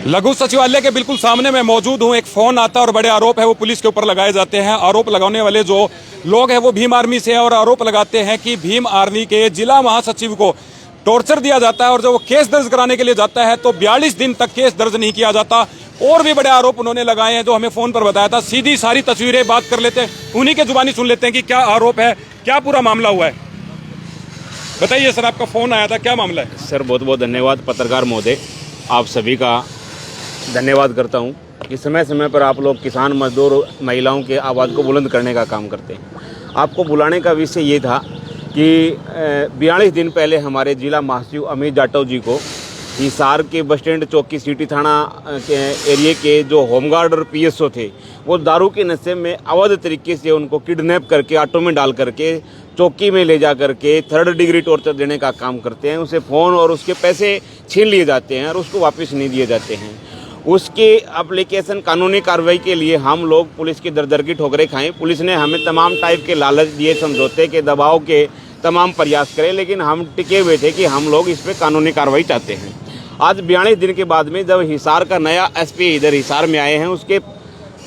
लघु सचिवालय के बिल्कुल सामने मैं मौजूद हूं। एक फोन आता है और बड़े आरोप है वो पुलिस के ऊपर लगाए जाते हैं। आरोप लगाने वाले जो लोग हैं वो भीम आर्मी से हैं और आरोप लगाते हैं कि भीम आर्मी के जिला महासचिव को टॉर्चर दिया जाता है और जब वो केस दर्ज कराने के लिए जाता है तो 42 दिन तक केस दर्ज नहीं किया जाता। और भी बड़े आरोप उन्होंने लगाए हैं जो हमें फोन पर बताया था। सीधी सारी तस्वीरें बात कर लेते हैं, उन्हीं के जुबानी सुन लेते हैं कि क्या आरोप है, क्या पूरा मामला हुआ है। बताइए सर, आपका फोन आया था, क्या मामला है? सर बहुत बहुत धन्यवाद पत्रकार महोदय, आप सभी का धन्यवाद करता हूं कि समय समय पर आप लोग किसान मजदूर महिलाओं के आवाज़ को बुलंद करने का काम करते हैं। आपको बुलाने का विषय ये था कि 42 दिन पहले हमारे जिला महासचिव अमित जाटव जी को हिसार के बस स्टैंड चौकी सिटी थाना के एरिए के जो होमगार्ड और पीएसओ थे वो दारू के नशे में अवैध तरीके से उनको किडनैप करके ऑटो में डाल करके चौकी में ले जा करके 3rd डिग्री टॉर्चर देने का काम करते हैं। उसे फ़ोन और उसके पैसे छीन लिए जाते हैं और उसको वापस नहीं दिए जाते हैं। उसके एप्लीकेशन कानूनी कार्रवाई के लिए हम लोग पुलिस की दर दर की ठोकरें खाएं। पुलिस ने हमें तमाम टाइप के लालच दिए, समझौते के दबाव के तमाम प्रयास करे, लेकिन हम टिके हुए थे कि हम लोग इस पर कानूनी कार्रवाई चाहते हैं। आज 42 दिन के बाद में जब हिसार का नया एसपी इधर हिसार में आए हैं, उसके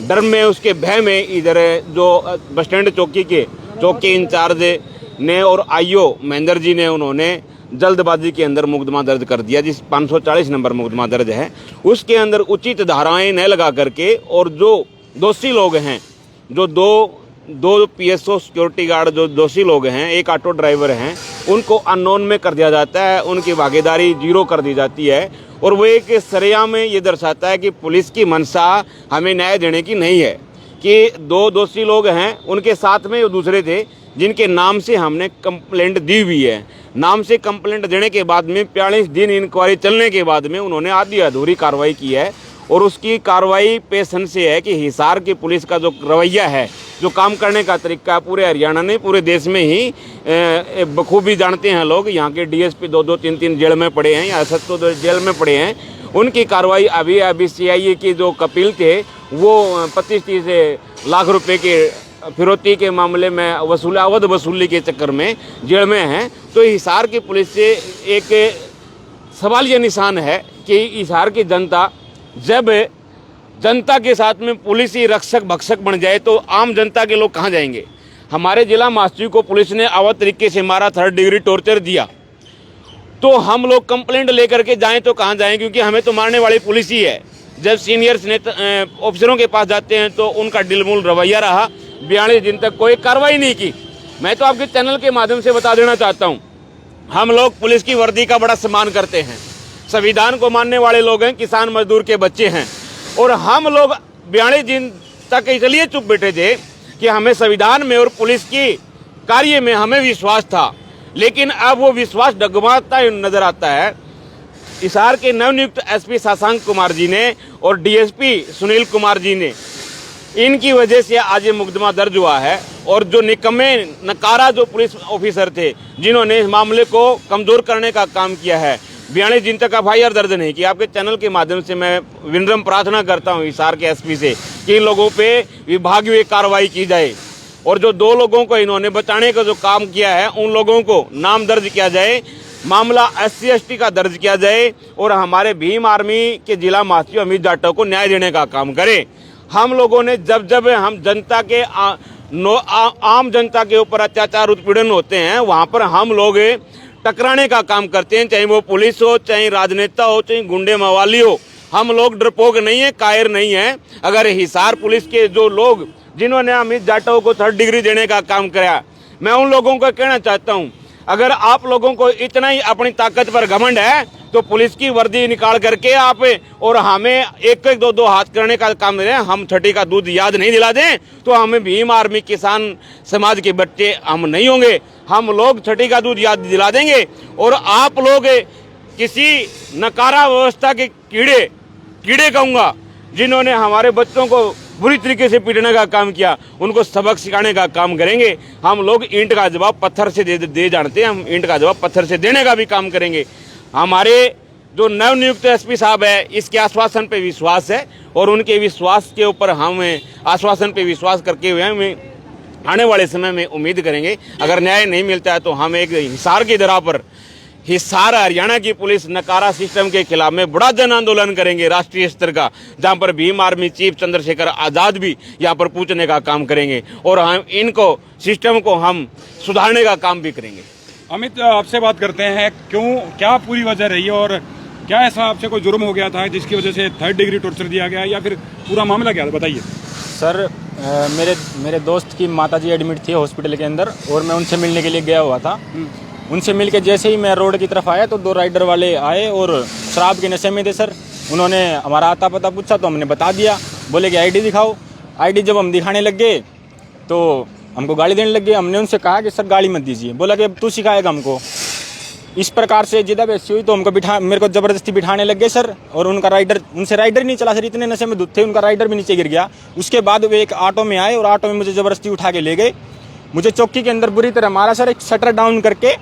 डर में, उसके भय में इधर जो बस स्टैंड चौकी के चौकी इंचार्ज ने और आईओ महेंद्र जी ने उन्होंने जल्दबाजी के अंदर मुकदमा दर्ज कर दिया। जिस 540 नंबर मुकदमा दर्ज है उसके अंदर उचित धाराएं न लगा करके और जो दोषी लोग हैं, जो दो पीएसओ सिक्योरिटी गार्ड जो दोषी लोग हैं, एक ऑटो ड्राइवर हैं, उनको अननोन में कर दिया जाता है। उनकी भागीदारी 0 कर दी जाती है और वो एक सरेआम में ये दर्शाता है कि पुलिस की मंशा हमें न्याय देने की नहीं है कि 2 दोषी लोग हैं, उनके साथ में वो दूसरे थे जिनके नाम से हमने कंप्लेंट दी हुई है। नाम से कंप्लेंट देने के बाद में 42 दिन इंक्वायरी चलने के बाद में उन्होंने आधी अधूरी कार्रवाई की है और उसकी कार्रवाई पेशन से है कि हिसार की पुलिस का जो रवैया है, जो काम करने का तरीका पूरे हरियाणा ने, पूरे देश में ही बखूबी जानते हैं लोग। यहाँ के डीएसपी 2-2, 3-3 जेल में पड़े हैं या 7 जेल में पड़े हैं। उनकी कार्रवाई अभी सीआईए के जो कपिल थे वो 25-30 लाख रुपए के फिरौती के मामले में अवैध वसूली के चक्कर में जेल में हैं। तो हिसार की पुलिस से एक सवाल ये निशान है कि हिसार की जनता, जब जनता के साथ में पुलिस ही रक्षक भक्षक बन जाए तो आम जनता के लोग कहाँ जाएंगे। हमारे जिला महासचिव को पुलिस ने अवैध तरीके से मारा, 3rd डिग्री टॉर्चर दिया, तो हम लोग कंप्लेंट लेकर के जाएं तो कहाँ जाएं, क्योंकि हमें तो मारने वाली पुलिस ही है। जब सीनियर्स ऑफिसरों के पास जाते हैं तो उनका डिलमुल रवैया रहा। 42 दिन तक कोई कार्रवाई नहीं की। मैं तो आपके चैनल के माध्यम से बता देना चाहता हूँ, हम लोग पुलिस की वर्दी का बड़ा सम्मान करते हैं, संविधान को मानने वाले लोग हैं, किसान मजदूर के बच्चे हैं। और हम लोग 42 दिन तक इसलिए चुप बैठे थे कि हमें संविधान में और पुलिस की कार्य में हमें विश्वास था, लेकिन अब वो विश्वास डगमगाता नजर आता है। हिसार के नवनियुक्त एसपी शशांक कुमार जी ने और डीएसपी सुनील कुमार जी ने, इनकी वजह से आज ये मुकदमा दर्ज हुआ है। और जो निकम्मे नकारा जो पुलिस ऑफिसर थे जिन्होंने इस मामले को कमजोर करने का काम किया है, 42 दिन तक FIR दर्ज नहीं किया। आपके चैनल के माध्यम से मैं विनम्र प्रार्थना करता हूं हिसार के एसपी से कि इन लोगों पे विभागीय कार्रवाई की जाए और जो 2 लोगों को इन्होंने बचाने का जो काम किया है उन लोगों को नाम दर्ज किया जाए, मामला SC/ST का दर्ज किया जाए और हमारे भीम आर्मी के जिला महासचिव अमित जाटव को न्याय देने का काम करें। हम लोगों ने जब हम जनता के आम जनता के ऊपर अत्याचार उत्पीड़न होते हैं वहां पर हम लोग टकराने का काम करते हैं, चाहे वो पुलिस हो, चाहे राजनेता हो, चाहे गुंडे मवाली हो। हम लोग डरपोक नहीं है, कायर नहीं है। अगर हिसार पुलिस के जो लोग जिन्होंने अमित जाटव को 3rd डिग्री देने का काम किया, मैं उन लोगों को कहना चाहता हूं, अगर आप लोगों को इतना ही अपनी ताकत पर घमंड है तो पुलिस की वर्दी निकाल करके आप और हमें 1-1, 2-2 हाथ करने का काम दे रहे हैं। हम 30 का दूध याद नहीं दिला दें तो हमें भीम आर्मी किसान समाज के बच्चे हम नहीं होंगे। हम लोग 30 का दूध याद दिला देंगे और आप लोग किसी नकारा व्यवस्था के कीड़े कहूँगा जिन्होंने हमारे बच्चों को बुरी तरीके से पीटने का काम किया, उनको सबक सिखाने का काम करेंगे। हम लोग ईंट का जवाब पत्थर से दे जानते हैं, हम ईंट का जवाब पत्थर से देने का भी काम करेंगे। हमारे जो नवनियुक्त एसपी साहब है इसके आश्वासन पे विश्वास है और उनके विश्वास के ऊपर हम आश्वासन पे विश्वास करके हुए हमें आने वाले समय में उम्मीद करेंगे। अगर न्याय नहीं मिलता है तो हम एक हिसार की दरा पर हिसार हरियाणा की पुलिस नकारा सिस्टम के खिलाफ में बड़ा जन आंदोलन करेंगे राष्ट्रीय स्तर का, जहां पर भीम आर्मी चीफ चंद्रशेखर आजाद भी यहां पर पूछने का काम करेंगे और हम इनको सिस्टम को हम सुधारने का काम भी करेंगे। अमित, आपसे बात करते हैं, क्या पूरी वजह रही है और क्या ऐसा आपसे कोई जुर्म हो गया था जिसकी वजह से 3rd डिग्री टॉर्चर दिया गया या फिर पूरा मामला क्या था, बताइए। सर मेरे दोस्त की माताजी एडमिट थी हॉस्पिटल के अंदर और मैं उनसे मिलने के लिए गया हुआ था। उनसे मिल के जैसे ही मैं रोड की तरफ आया तो 2 राइडर वाले आए और शराब के नशे में थे सर। उन्होंने हमारा आता पता पूछा तो हमने बता दिया, बोले कि आईडी दिखाओ। आईडी जब हम दिखाने लग गए तो हमको गाली देने लग गए। हमने उनसे कहा कि सर गाली मत दीजिए, बोला कि अब तू सिखाएगा हमको। इस प्रकार से जिदा बेसी हुई तो हमको मेरे को ज़बरदस्ती बिठाने लग गए सर। और उनसे राइडर ही नहीं चला सर, इतने नशे में धुत थे, उनका राइडर भी नीचे गिर गया। उसके बाद वे एक ऑटो में आए और ऑटो में मुझे ज़बरदस्ती उठा के ले गए। मुझे चौकी के अंदर बुरी तरह मारा सर, एक शटर डाउन करके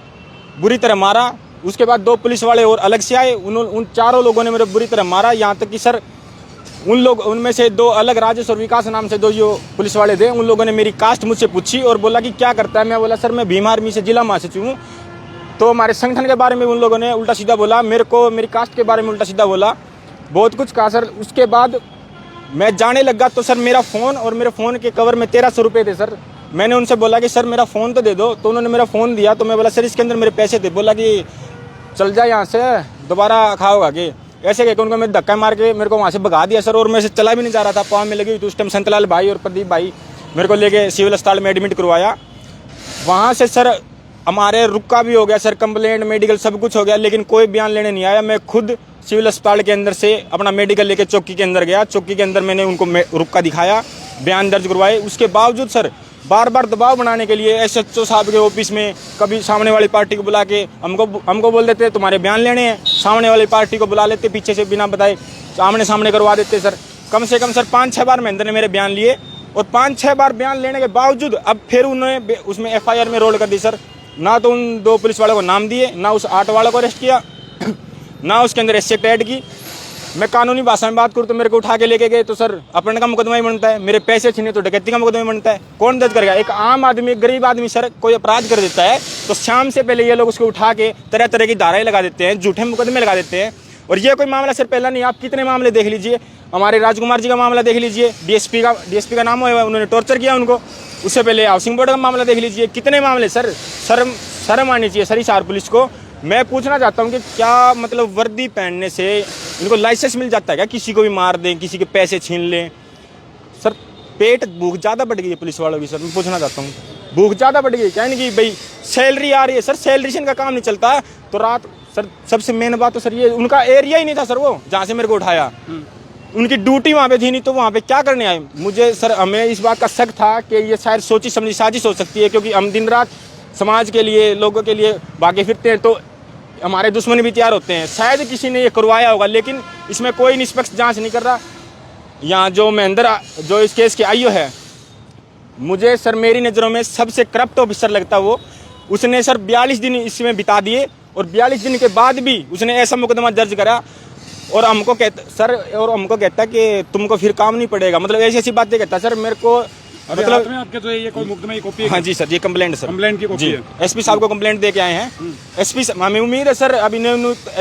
बुरी तरह मारा। उसके बाद 2 पुलिस वाले और अलग से आए, उन चारों लोगों ने मेरे बुरी तरह मारा। यहाँ तक कि सर उनमें से 2 अलग राजेश और विकास नाम से 2 जो पुलिस वाले थे, उन लोगों ने मेरी कास्ट मुझसे पूछी और बोला कि क्या करता है। मैं बोला सर मैं भीम आर्मी से जिला महासचिव हूँ। तो हमारे संगठन के बारे में उन लोगों ने उल्टा सीधा बोला, मेरे को मेरी कास्ट के बारे में उल्टा सीधा बोला, बहुत कुछ कहा सर। उसके बाद मैं जाने लगा तो सर मेरा फ़ोन और मेरे फ़ोन के कवर में 1300 रुपये थे सर। मैंने उनसे बोला कि सर मेरा फ़ोन तो दे दो, तो उन्होंने मेरा फ़ोन दिया। तो मैं बोला सर इसके अंदर मेरे पैसे थे। बोला कि चल जा यहाँ से, दोबारा खाओगा कि ऐसे कहकर उनको मैं धक्का मार के मेरे को वहाँ से भगा दिया सर। और मैं से चला भी नहीं जा रहा था, पाँव में लगी हुई थी। उस टाइम संतलाल भाई और प्रदीप भाई मेरे को लेके सिविल अस्पताल में एडमिट करवाया। वहाँ से सर हमारे रुका भी हो गया सर, कंप्लेंट मेडिकल सब कुछ हो गया, लेकिन कोई बयान लेने नहीं आया। मैं खुद सिविल अस्पताल के अंदर से अपना मेडिकल लेके चौकी के अंदर गया। चौकी के अंदर मैंने उनको रुका दिखाया, बयान दर्ज करवाए। उसके बावजूद सर बार बार दबाव बनाने के लिए SHO साहब के ऑफिस में कभी सामने वाली पार्टी को बुला के हमको बोल देते तुम्हारे बयान लेने हैं। सामने वाली पार्टी को बुला लेते पीछे से बिना बताए, सामने करवा देते सर। कम से कम सर 5-6 बार महेंद्र ने मेरे बयान लिए और 5-6 बार बयान लेने के बावजूद अब फिर उन्होंने उसमें FIR में रोल कर दी सर। ना तो उन 2 पुलिस वालों को नाम दिए, ना उस ऑटो वाले को अरेस्ट किया, ना उसके अंदर SC ऐड की। मैं कानूनी भाषा में बात करूँ तो मेरे को उठा के लेके गए तो सर अपहरण का मुकदमा ही बनता है, मेरे पैसे छीने तो डकैती का मुकदमा ही बनता है। कौन दर्ज करेगा? एक आम आदमी, एक गरीब आदमी सर कोई अपराध कर देता है तो शाम से पहले ये लोग उसको उठा के तरह तरह की धाराएं लगा देते हैं, झूठे मुकदमे लगा देते हैं। और ये कोई मामला सर पहला नहीं, आप कितने मामले देख लीजिए। हमारे राजकुमार जी का मामला देख लीजिए, DSP का नाम हुआ, उन्होंने टॉर्चर किया उनको। उससे पहले हाउसिंग बोर्ड का मामला देख लीजिए, कितने मामले सर। शर्म आनी चाहिए सर हिसार पुलिस को। मैं पूछना चाहता हूँ कि क्या मतलब वर्दी पहनने से इनको लाइसेंस मिल जाता है क्या? किसी को भी मार दें, किसी के पैसे छीन लें सर। पेट भूख ज़्यादा बढ़ गई है पुलिस वालों की सर। मैं पूछना चाहता हूँ भूख ज़्यादा बढ़ गई क्या इनकी? भाई सैलरी आ रही है सर, सैलरी से इनका काम नहीं चलता। तो रात सर सबसे मेन बात तो सर ये उनका एरिया ही नहीं था सर, वो जहाँ से मेरे को उठाया उनकी ड्यूटी वहाँ पे थी नहीं, तो वहाँ पे क्या करने आए? मुझे सर हमें इस बात का शक था कि ये शायद सोची समझी साजिश हो सकती है, क्योंकि हम दिन रात समाज के लिए, लोगों के लिए भागे फिरते हैं, तो हमारे दुश्मन भी तैयार होते हैं। शायद किसी ने ये करवाया होगा, लेकिन इसमें कोई निष्पक्ष जांच नहीं कर रहा। यहाँ जो महेंद्र जो इस केस के आईओ है, मुझे सर मेरी नज़रों में सबसे करप्ट ऑफिसर लगता वो। उसने सर 42 दिन इसमें बिता दिए और 42 दिन के बाद भी उसने ऐसा मुकदमा दर्ज करा और हमको कहता कि तुमको फिर काम नहीं पड़ेगा, मतलब ऐसी बातें कहता सर मेरे को। मतलब आपके तो ये कोई मुकदमा की कॉपी है? हाँ जी सर, ये कंप्लेंट सर, कंप्लेंट की कॉपी है। SP साहब को कंप्लेंट दे के आए हैं। SP हमें उम्मीद है सर, अभी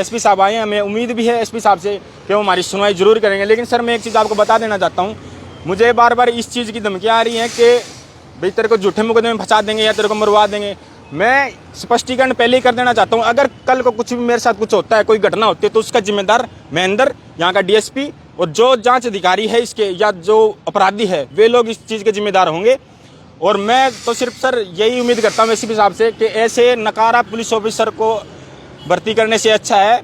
SP साहब आए हैं, हमें उम्मीद भी है SP साहब से कि वो हमारी सुनवाई जरूर करेंगे। लेकिन सर मैं एक चीज़ आपको बता देना चाहता हूँ, मुझे बार बार इस चीज़ की धमकियाँ आ रही हैं कि भाई तेरे को झूठे मुकदमे में फंसा देंगे या तेरे को मरवा देंगे। मैं स्पष्टीकरण पहले ही कर देना चाहता हूँ, अगर कल को कुछ भी मेरे साथ कुछ होता है, कोई घटना होती है, तो उसका जिम्मेदार महेंद्र, यहाँ का DSP और जो जांच अधिकारी है इसके या जो अपराधी है, वे लोग इस चीज़ के जिम्मेदार होंगे। और मैं तो सिर्फ सर यही उम्मीद करता हूँ SP साहब से कि ऐसे नकारा पुलिस ऑफिसर को भर्ती करने से अच्छा है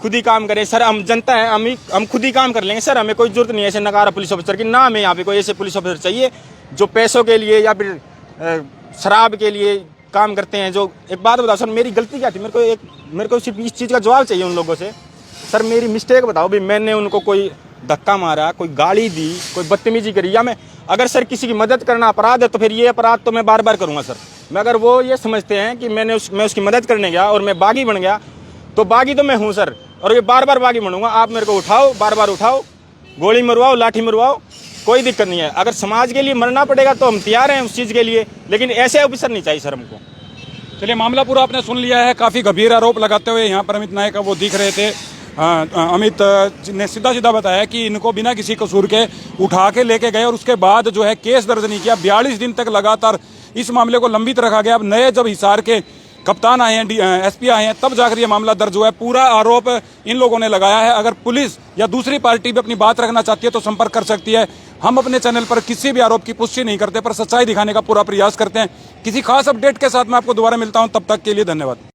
खुद ही काम करें सर। हम जनता है, हम खुद ही काम कर लेंगे सर, हमें कोई जरूरत नहीं है ऐसे नकारा पुलिस ऑफिसर की। ना हमें यहाँ पे कोई ऐसे पुलिस ऑफिसर चाहिए जो पैसों के लिए या फिर शराब के लिए काम करते हैं। जो एक बात बताओ सर, मेरी गलती क्या थी? मेरे को सिर्फ इस चीज़ का जवाब चाहिए उन लोगों से। सर मेरी मिस्टेक बताओ भाई, मैंने उनको कोई धक्का मारा, कोई गाली दी, कोई बदतमीजी करी, या मैं अगर सर किसी की मदद करना अपराध है तो फिर ये अपराध तो मैं बार बार करूँगा सर। मैं अगर वो ये समझते हैं कि मैं उसकी मदद करने गया और मैं बागी बन गया, तो बागी तो मैं हूँ सर, और ये बार बार बागी बनूंगा। आप मेरे को उठाओ, बार बार उठाओ, गोली मरवाओ, लाठी मरवाओ, कोई दिक्कत नहीं है। अगर समाज के लिए मरना पड़ेगा तो हम तैयार हैं उस चीज़ के लिए, लेकिन ऐसे ऑफिसर नहीं चाहिए सर हमको। चलिए, मामला पूरा आपने सुन लिया है। काफ़ी गंभीर आरोप लगाते हुए यहाँ पर अमित नायक वो दिख रहे थे। अमित ने सीधा बताया कि इनको बिना किसी कसूर के उठा के लेके गए और उसके बाद जो है केस दर्ज नहीं किया। 42 दिन तक लगातार इस मामले को लंबित रखा गया। अब नए जब हिसार के कप्तान आए हैं, एसपी आए हैं, तब जाकर ये मामला दर्ज हुआ है। पूरा आरोप इन लोगों ने लगाया है। अगर पुलिस या दूसरी पार्टी भी अपनी बात रखना चाहती है तो संपर्क कर सकती है। हम अपने चैनल पर किसी भी आरोप की पुष्टि नहीं करते, पर सच्चाई दिखाने का पूरा प्रयास करते हैं। किसी खास अपडेट के साथ मैं आपको दोबारा मिलता हूं, तब तक के लिए धन्यवाद।